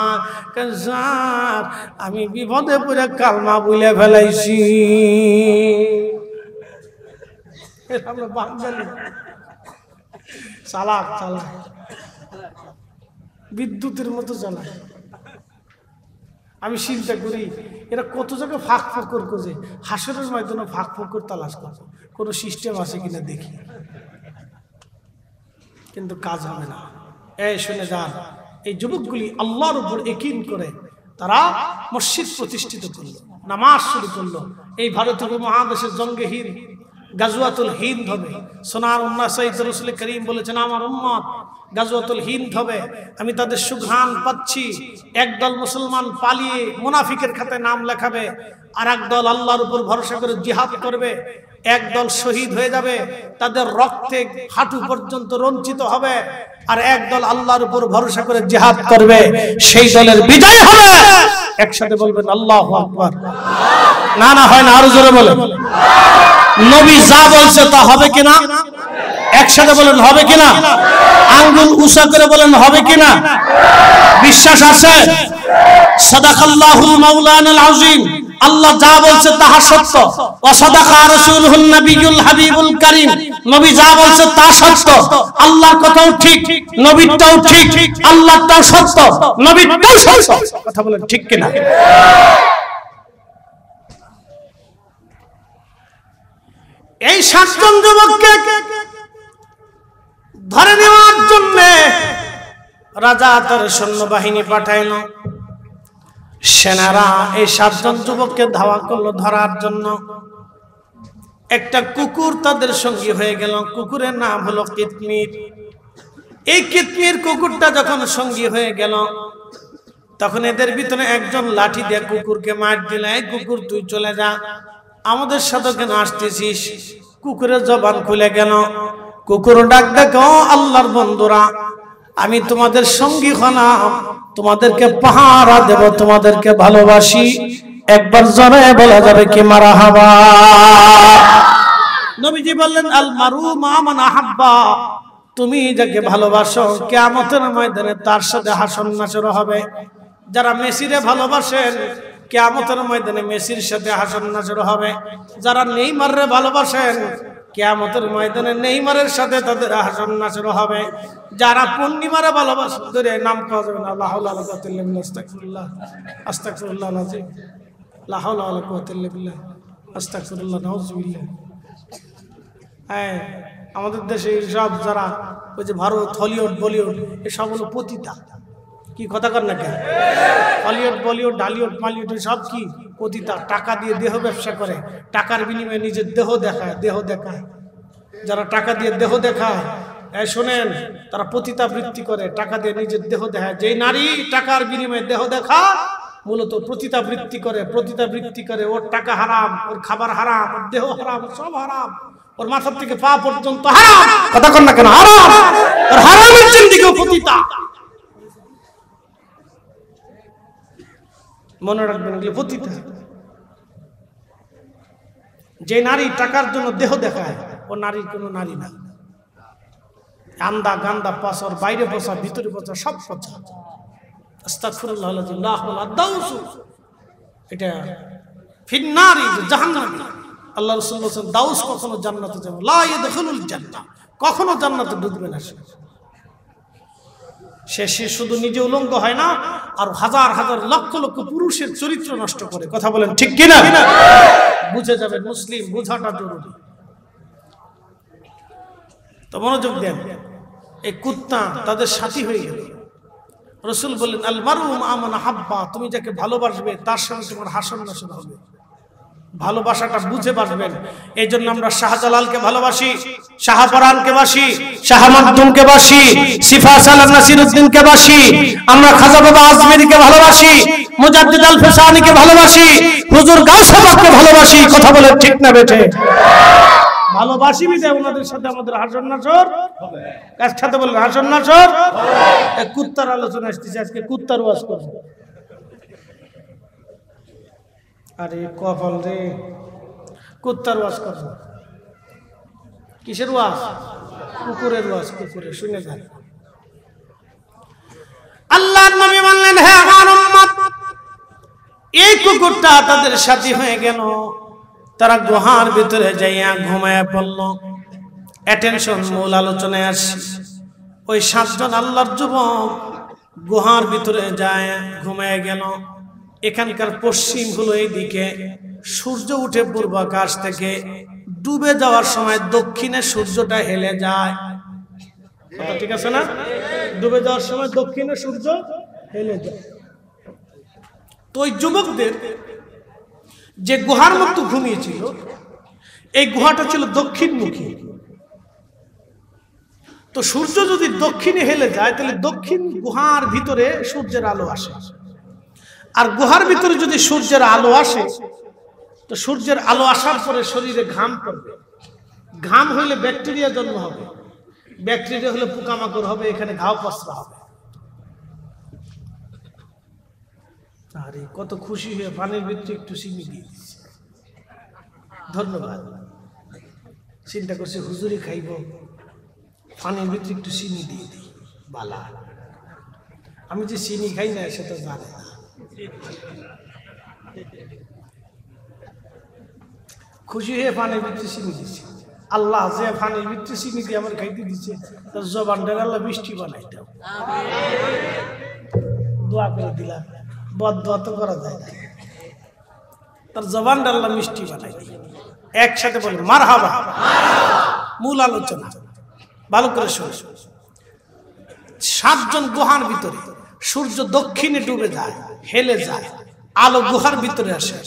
কাজার আমি বিপদে পড়ে কালমা বলে ফেলাইছি। আমরা বাঙালি চালাক, চালাক, বিদ্যুতের মতো চালায়। আমি চিন্তা করি এরা কত জায়গায় ফাঁক ফোকর করে, হাসরের ময়দানে ফাঁক ফোকর তালাশ করে, কোনো সিস্টেম আছে কিনা দেখি, কিন্তু কাজ হবে না। এই শুনে যান, এই যুবকগুলি আল্লাহর উপর ইয়াকিন করে তারা মসজিদ প্রতিষ্ঠিত করলো, নামাজ শুরু করলো। এই ভারতীয় মহাদেশের জঙ্গে হিন্দ, গাজওয়াতুল হিন্দ হবে। সোনার উম্মাহ সাইয়্যিদ রাসূল করিম বলেছেন, আমার উম্মত গাজওয়াতুল হিন্দ হবে, আমি তাদের সুঘ্রাণ পাচ্ছি। একদল মুসলমান পালিয়ে মুনাফিকের খাতায় নাম লেখাবে, আর একদল আল্লাহর উপর ভরসা করে জিহাদ করবে। একদল শহীদ হয়ে যাবে, তাদের রক্তে হাঁটু পর্যন্ত রঞ্জিত হবে, আর একদল আল্লাহর উপর ভরসা করে জিহাদ করবে, সেই দলের বিজয় হবে। একসাথে বলবেন আল্লাহু আকবার। না না হয় না, আরো জোরে বলেন। নবী যা বলছে তা হবে কিনা? একসাথে বলেন হবে কিনা? আঙ্গুল উঁচা করে বলেন হবে কিনা? বিশ্বাস আছে? সাদাকাল্লাহুল মাওলানাল আযীম, আল্লাহ যা বলছে তাহা সত্য। ওয়া সাদাকা রাসূলুহুন নবিয়ুল হাবিবুল কারীম, নবী যা বলছে তা সত্য। আল্লাহর কথাও ঠিক, নবীরটাও ঠিক, আল্লাহরটাও সত্য, নবীরটাও সত্য। কথা বলেন ঠিক কিনা? এই 7 জন যুবককে ধরে নেওয়ার জন্য রাজা তার সৈন্যবাহিনী পাঠাইল। সেনারা এই 7 জন যুবককে ধাওয়া করলো ধরার জন্য। একটা কুকুর তাদের সঙ্গী হয়ে গেল। কুকুরের নাম হলো কিতমির। এই কিতমির কুকুরটা যখন সঙ্গী হয়ে গেল, তখন এদের ভিতরে একজন লাঠি দিয়ে কুকুরকে মার দিল। এই কুকুর তুই চলে যা, আমাদের সাথে কেন আসতেছিস? কুকুরের জবান খুলে গেল। কুকুর ডাক দেখো, আল্লাহর বন্ধুরা, আমি তোমাদের সঙ্গী হলাম, তোমাদেরকে পাহারা দেব, তোমাদেরকে ভালোবাসি। একবার জোরে বলা যাবে কি মারহাবা? নবীজি বললেন, আল মারু মা মান আহাব্বা, তুমি যাকে ভালোবাসো কিয়ামতের ময়দানে তার সাথে হাসর নাসর হবে। যারা মেসিরে ভালোবাসেন, কিয়ামতের ময়দানে মেসির সাথে হাসর নাসর হবে। যারা নেইমাররে ভালোবাসেন, কিয়ামতের ময়দানে নেইমারের সাথে তাদের হাসর নাসর হবে। যারা পূর্ণিমারে ভালোবাসেন, ধরে নাম কওয়া যাবে না, লা হাওলা ওয়ালা কুওয়াতা ইল্লা বিল্লাহ, আস্তাগফিরুল্লাহ, আস্তাগফিরুল্লাহ আযীম, লা হাওলা ওয়ালা কুওয়াতা ইল্লা বিল্লাহ, আস্তাগফিরুল্লাহ, নাউযুবিল্লাহ। হ্যাঁ, আমাদের দেশে সব যারা ওই যে ভারত, হলিউড, বলিউড, এসব হলো পতিতা। কি কথা কর না কেন? হলিউড, বলিউড, ডালিউড, মালিউড সব কি পতিতা। টাকা দিয়ে দেহ ব্যবসা করে, টাকার বিনিময়ে নিজের দেহ দেখায়, দেহ দেখায়। যারা টাকা দিয়ে দেহ দেখায়, শোনেন, তারা পতিতা বৃত্তি করে, টাকা দিয়ে নিজের দেহ দেখায়। যেই নারী টাকার বিনিময়ে দেহ দেখা, মূলত পতিতা বৃত্তি করে, পতিতা বৃত্তি করে। ওর টাকা হারাম, ওর খাবার হারাম, ওর দেহ হারাম, সব হারাম, ওর মাথার থেকে পা পর্যন্ত হারাম। কথা কর না কেন? হারাম। ওর হারামের জিন্দেগিও পতিতা। মনে রাখবেন, এগুলো পতিতা। যে নারী টাকার জন্য দেহ দেখায়, ও নারীর কোনো নারী না। আন্দা গান্দা পাশর, বাইরে বসা, ভিতরে বসা, সব পচা। আস্তাগফিরুল্লাহ আল-আযীম, লা হাওলা দাউসু, এটা ফিন্নারি, জাহান্নামী। আল্লাহ রাসূল বলেছেন, দাউস কখনো জান্নাতে যাবে না, লা ইয়াদখুলুল জান্নাহ, কখনো জান্নাতে ঢুকবে না। সে শুধু নিজে উলঙ্গ হয় না, আর হাজার হাজার লক্ষ লক্ষ পুরুষের চরিত্র নষ্ট করে। কথা বলেন ঠিক কিনা? বুঝে যাবেন, মুসলিম বোঝাটা জরুরি। তো মনোযোগ দেন। এই কুত্তা তাদের সাথী হয়ে গেল। রাসূল বললেন, আল মারু মা মান আহাব্বা, তুমি যাকে ভালোবাসবে তার সঙ্গে তোমার হাসর নাসর হবে। ভালোবাসাটা বুঝে বাসবেন। এই জন্য আমরা শাহজালালকে ভালোবাসি, শাহপরানকে বাসি, শাহ মাকদুমকে বাসি, সিফা সালাম নাসিরউদ্দিনকে বাসি, আমরা খাজা বাবা আজমেরীকে ভালোবাসি, মুজাদ্দিদ আল ফিসানীকে ভালোবাসি, হুজুর গাউসে পাককে ভালোবাসি। কথা বলে ঠিক না বেঠে? ভালোবাসি বিধায় ওনাদের সাথে আমাদের হাসর নাসর হবে। একসাথে বললেন হাসর নাসর হবে। কুত্তার আলোচনা আসতেছে, আজকে কুত্তার ওয়াজ করব। আরে কপাল রে, কুত্তার ওয়াজ করব। কিসের ওয়াজ? কুকুরের ওয়াজ। কুকুরের, শুনে যান। আল্লাহর নবী বললেন, হে আমার উম্মত, এই কুকুরটা তাদের সাথী হয়ে গেল। তারা গুহার ভিতরে যাইয়া ঘুমায় পড়ল। অ্যাটেনশন, মূল আলোচনায় আসি। ওই 7 জন আল্লাহর যুবক গুহার ভিতরে যায়, ঘুমায় গেল। এখানকার পশ্চিম হলো এইদিকে, সূর্য উঠে পূর্বাকাশ থেকে ডুবে যাওয়ার সময় দক্ষিণে সূর্যটা হেলে যায়। কথা ঠিক আছে না? ডুবে যাওয়ার সময় দক্ষিণে সূর্য হেলে যায়। তো ওই যুবকদের যে গুহার মতো ঘুমিয়েছিল, এই গুহাটা ছিল দক্ষিণমুখী। তো সূর্য যদি দক্ষিণে হেলে যায়, তাহলে দক্ষিণ গুহার ভিতরে সূর্যের আলো আসে। আর গুহার ভিতরে যদি সূর্যের আলো আসে, তো সূর্যের আলো আসার পরে শরীরে ঘাম পড়বে। ঘাম হইলে ব্যাকটেরিয়া জন্ম হবে, ব্যাকটেরিয়া হলে পোকামাকড় হবে, এখানে ঘাও পচরা হবে। আরে কত খুশি হয়ে পানির ভিতরে একটু চিনি দিয়ে দিচ্ছে। ধন্যবাদ। চিন্তা করছে হুজুরি খাইব, পানির ভিতরে একটু চিনি দিয়ে দিই বালা। আমি যে চিনি খাই না সেটা জানে না। খুশি হয়ে পানির ভিতরে চিনি দিচ্ছে। আল্লাহ যে পানির ভিতরে চিনি দিয়ে আমার খাইতে দিচ্ছে, তার জবানটার আল্লাহ মিষ্টি বানাই দাও। দোয়া করে দিলাম, বদদোয়া তো করা যায় না, তার জবানটা আল্লাহ মিষ্টি বানাই দিই। একসাথে বলে মারহাবা। মূল আলোচনা ভালো করে শোনো। 7 জন গুহার ভিতরে, সূর্য দক্ষিণে ডুবে যায়, হেলে যায়, আলো গুহার ভিতরে আসে।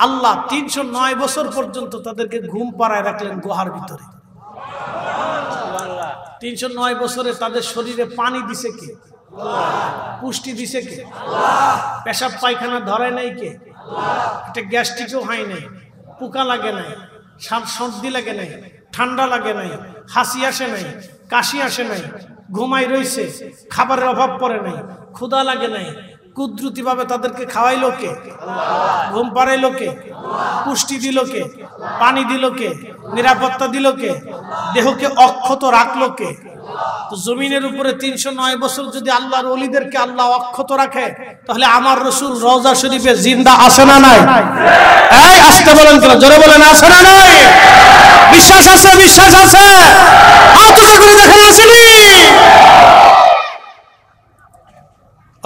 আল্লাহ 309 বছর পর্যন্ত তাদেরকে ঘুম পাড়ায় রাখলেন গুহার ভিতরে। 309 বছরে তাদের শরীরে পানি দিছে কে? পুষ্টি দিছে কে? পেশাব পায়খানা ধরায় নাই কে? এটা গ্যাস্ট্রিকও হয় নাই, পোকা লাগে নাই, সর্দি লাগে নাই, ঠান্ডা লাগে নাই, হাসি আসে নাই, কাশি আসে নাই, ঘুমাই রইছে, খাবারের অভাব পড়ে নাই, ক্ষুধা লাগে নাই। কুদরতি ভাবে তাদেরকে খাওয়াইলো কে? ঘুম পাড়াইলো কে? পুষ্টি দিল কে? পানি দিল কে? নিরাপত্তা দিল কে? দেহকে অক্ষত রাখলো কে? তো জমিনের উপরে 309 বছর যদি আল্লাহর ওলিদেরকে আল্লাহ অক্ষত রাখে, তাহলে আমার রাসূল রওজা শরীফে জিন্দা আছে না নাই? এই আস্তে বলেন, কেন জোরে বলেন, আছে না নাই? বিশ্বাস আছে? বিশ্বাস আছে? হাত উঁচু করে দেখেন আসেনি?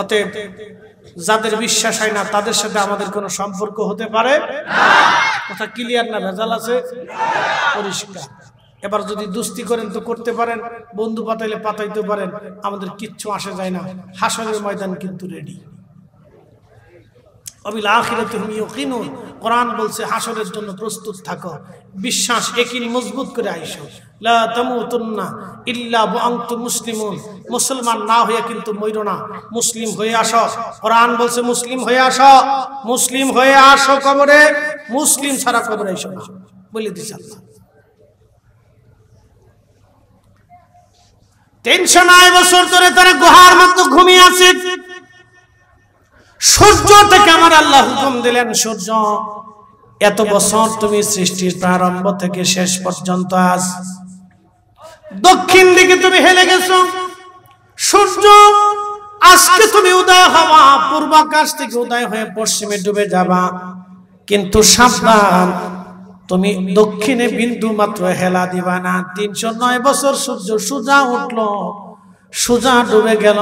অতএব যাদের বিশ্বাস হয় না তাদের সাথে আমাদের কোনো সম্পর্ক হতে পারে না। কথা ক্লিয়ার না? ভেজাল আছে? পরিষ্কার। এবার যদি দুস্তি করেন তো করতে পারেন, বন্ধু পাতাইলে পাতাইতে পারেন, আমাদের কিচ্ছু আসে যায় না। হাসরের ময়দান কিন্তু রেডি। অবিল আখিরাতি হুম ইয়াকিনুন। কোরআন বলছে হাসরের জন্য প্রস্তুত থাকো, বিশ্বাস ইয়াকিন মজবুত করে আইসো। লা তামুতুন্না ইল্লা ওয়া আনতুম মুসলিমুন। মুসলমান না হয়ে কিন্তু মইরো না, মুসলিম হয়ে আসো। কোরআন বলছে মুসলিম হয়ে আসো, মুসলিম হয়ে আসো কবরে, মুসলিম ছাড়া কবরে আইসো না বলে দিছে আল্লাহ। 309 বছর ধরে তারা গুহার মধ্যে ঘুমিয়ে আছে। সূর্য থেকে আমার আল্লাহ হুকুম দিলেন, সূর্য এত বছর তুমি সৃষ্টির প্রারম্ভ থেকে শেষ পর্যন্ত আজ দক্ষিণ দিকে তুমি হেলে গেছো। সূর্য আজকে তুমি উদয় হবা, পূর্বাকাশ থেকে উদয় হয়ে পশ্চিমে ডুবে যাবা, কিন্তু সাবধান, তুমি দক্ষিণে বিন্দু মাত্র হেলা দিবা না। 309 বছর সূর্য সোজা উঠলো, সোজা ডুবে গেল,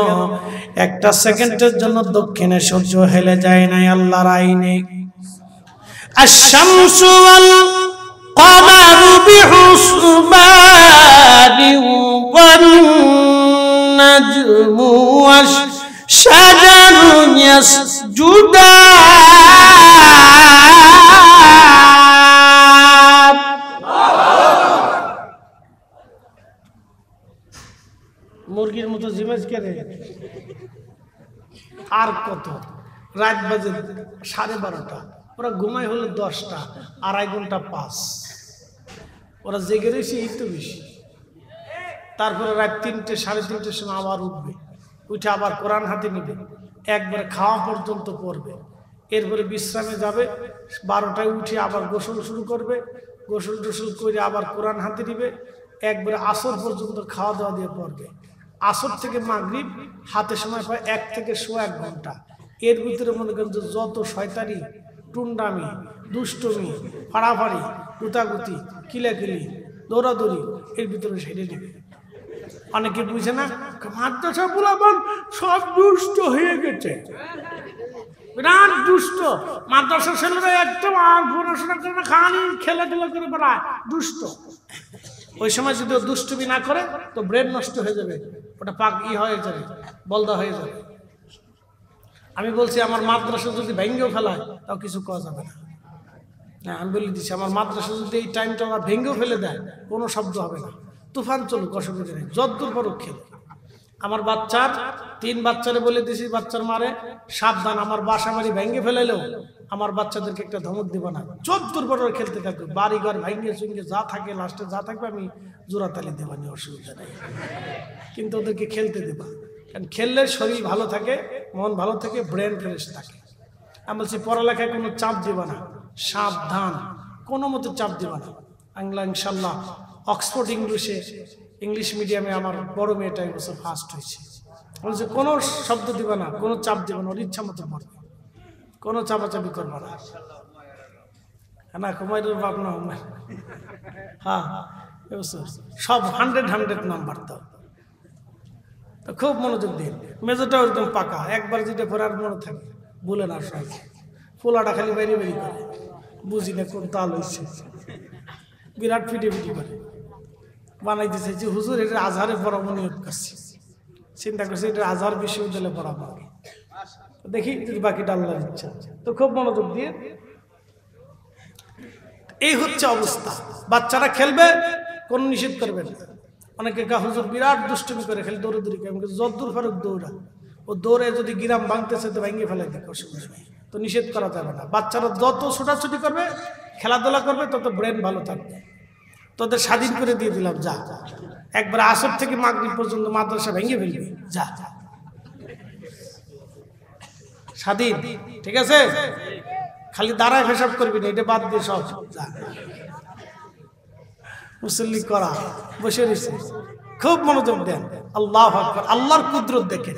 একটা সেকেন্ডের জন্য দক্ষিণে সূর্য হেলে যায় নাই আল্লাহর আইনে। আশ-শামসু ওয়াল কমারু বিহুসবানি ওয়ান নাজমু ওয়াশ-শাজারু ইয়াসজুদান। মুরগির মতো জিমেজ করে। আর কত? রাত বাজে 12:30, ওরা ঘুমাই হলো 10টা, 2.5 ঘন্টা পাস। ওরা জেগে রয়েছে এই তো বেশি। তারপরে রাত 3টে 3:30টার সময় আবার উঠবে, উঠে আবার কোরআন হাতে নিবে, একবারে খাওয়া পর্যন্ত পড়বে, এরপরে বিশ্রামে যাবে। 12টায় উঠে আবার গোসল শুরু করবে, গোসল টোসল করে আবার কোরআন হাতে নিবে, একবারে আসর পর্যন্ত খাওয়া দাওয়া দিয়ে পড়বে। আসর থেকে মাগরিব হাতে সময় পায় 1 থেকে 1.5 ঘন্টা। এর ভিতরে মনে করেন যত শয়তানি, টুন্ডামি, দুষ্টমি, ফাড়াফাড়ি, গুতাগুতি, কিলাকিলি, দৌড়াদৌড়ি এর ভিতরে সেরে নেবে। অনেকে বুঝে না, মাদ্রাসা পোলাপান সব দুষ্ট হয়ে গেছে, বিরাট দুষ্ট। মাদ্রাসা ছেলেরা একদম আর পড়াশোনা করে না, খালি খেলাধুলা করে বেড়ায়, দুষ্ট। ওই সময় যদি দুষ্টুমি না করে তো ব্রেন নষ্ট হয়ে যাবে, ওটা পাক হয়ে যাবে, বলদা হয়ে যাবে। আমি বলছি আমার মাদ্রাসা যদি ভেঙ্গেও ফেলায় তাও কিছু করা যাবে না। হ্যাঁ, আমি বলে দিচ্ছি, আমার মাদ্রাসা যদি এই টাইমটা ওরা ভেঙ্গেও ফেলে দেয় কোনো শব্দ হবে না, তুফান চলুক, অসুবিধা নেই, যতদূর পরক খেলে। আমার বাচ্চার 3 বাচ্চারে বলে দিছি, বাচ্চার মারে সাবধান, আমার বাসা বাড়ি ভেঙ্গে ফেলাইলেও আমার বাচ্চাদেরকে একটা ধমক দিব না, যতদূর পর খেলতে থাকবে, বাড়ি ঘর ভেঙ্গে চুঙ্গে যা থাকে, লাস্টে যা থাকবে আমি জোড়াতালি দেবানি, অসুবিধা নেই, কিন্তু ওদেরকে খেলতে দেবা। কারণ খেললে শরীর ভালো থাকে, মন ভালো থাকে, ব্রেন ফ্রেশ থাকে। আমি বলছি পড়ালেখায় কোনো চাপ দিবা না, সাবধান, কোনো মতো চাপ দিবা না। আল্লাহ ইনশাল্লাহ অক্সফোর্ড ইংলিশ মিডিয়ামে আমার বড় মেয়েটা এবছর ফার্স্ট হয়েছে। বলছে কোনো শব্দ দিবে না, কোনো চাপ দিবে না, ওর ইচ্ছা মতো পড়বে, কোনো চাপাচাপি করবে না। না কুমাইরের বাপ না, হ্যাঁ এবছর সব 100 নাম্বার। তো খুব মনোযোগ দিন। মেজোটাও একদম পাকা, একবার যেটা পড়ার মনে থাকে বলে না, সব ফোলাটা খালি বাইরে বেরি করে, বুঝি না কোন তাল হয়েছে, বিরাট ফিটে করে বানাইতে চাইছি। হুজুর এটা আজহারে পড়াবো নিয়োগ করছি, চিন্তা করছি এটা আজহার বিশ্ববিদ্যালয়ে পড়াবো, দেখি যদি বাকিটা আল্লাহর ইচ্ছা। তো খুব মনোযোগ দিয়ে, এই হচ্ছে অবস্থা। বাচ্চারা খেলবে, কোন নিষেধ করবেন না। অনেকে হুজুর বিরাট দুষ্টুমি করে, খেলে দৌড়ে যদ্দূর ফারুক দৌড়া, ও দৌড়ে যদি গিরাম ভাঙতেছে তো ভেঙে ফেলে দিক, অসুবিধা নেই। তো নিষেধ করা যাবে না। বাচ্চারা যত ছোটাছুটি করবে, খেলাধুলা করবে, তত ব্রেন ভালো থাকবে। তোদের স্বাধীন করে দিয়ে দিলাম, যা একবার আসর থেকে মাগরিব পর্যন্ত মাদ্রাসা ভেঙে ফেলবি, যা স্বাধীন, ঠিক আছে? খালি দাঁড়ায় পেশাব করবি না, এটা বাদ দিয়ে সব যা। মুসল্লি করা বসে রয়েছে, খুব মনোযোগ দেন। আল্লাহু আকবার, আল্লাহর কুদরত দেখেন।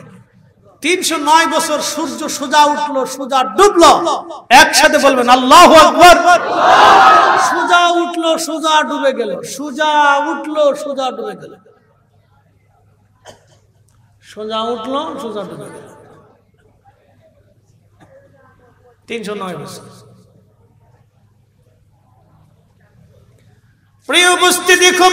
309 বছর সূর্য সোজা উঠলো, সোজা ডুবলো, একসাথে বলবেন আল্লাহু আকবার। সোজা উঠলো, সোজা ডুবে গেল, সোজা উঠলো, সোজা ডুবে গেল, সোজা উঠলো, সোজা ডুবে গেল। 309 বছর। প্রিয় উপস্থিতি, খুব